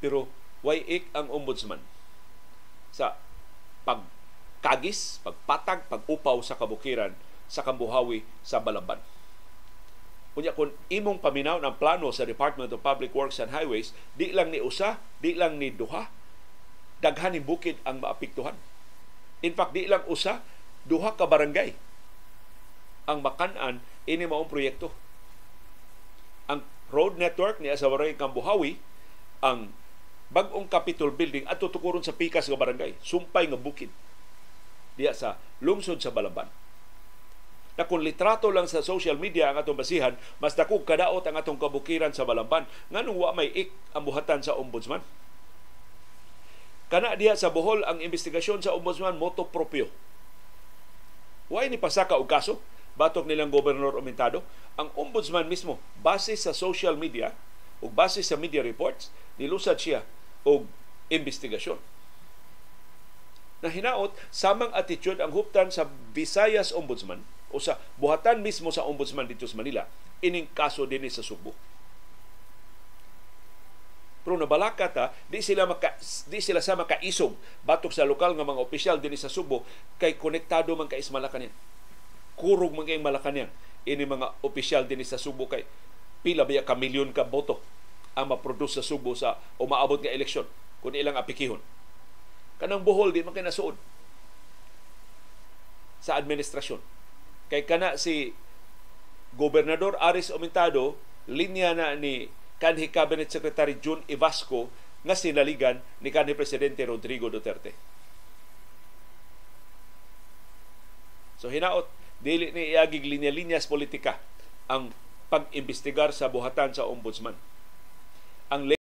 Pero way ik ang ombudsman sa pagkagis, pagpatag, pag-upaw sa kabukiran sa Kambuhawi sa Balamban. Unya kung imong paminaw ng plano sa Department of Public Works and Highways, di lang ni usa, di lang ni duha, daghaning bukid ang maapektuhan. In fact, di lang usa, duha ka barangay ang makan-an ini maong proyekto. Ang road network ni sa barangay Kambuhawi, ang bag-ong Capitol Building at tutukuron sa pikas nga barangay, sumpay nga bukid diya sa lungsod sa Balamban. Na kung litrato lang sa social media ang atong basihan, mas dakog kadaot ang atong kabukiran sa Balamban. Nganong wa may ik ang buhatan sa ombudsman? Kana diha sa Bohol ang investigasyon sa ombudsman moto proprio. Wa ni pasaka og kaso batok nilang gobernador umentado. Ang ombudsman mismo base sa social media ug base sa media reports nilusad siya og investigasyon. Na hinaot samang attitude ang huptan sa Visayas Ombudsman o sa buhatan mismo sa ombudsman dito sa Manila ining kaso dinhi sa Subo. Pero nabalaka di sila sa makaisog batok sa lokal nga mga opisyal dinhi sa Subo kay konektado man kay Malacañang. Kurog man kay Malacañang ini mga opisyal dinhi sa Subo kay pila ba ka milyon ka boto ang maproduce sa Subo sa umaabot nga eleksyon kung ilang apikihon. Kanang Bohol di man kay nasuod sa administrasyon. Kay kana si Gobernador Aris Omentado, linya na ni kanhi Cabinet Secretary June Ivasco nga sinaligan ni kanhi Presidente Rodrigo Duterte. So hinaot, dili ni iagig linya-linyas politika ang pag-imbestigar sa buhatan sa ombudsman. Ang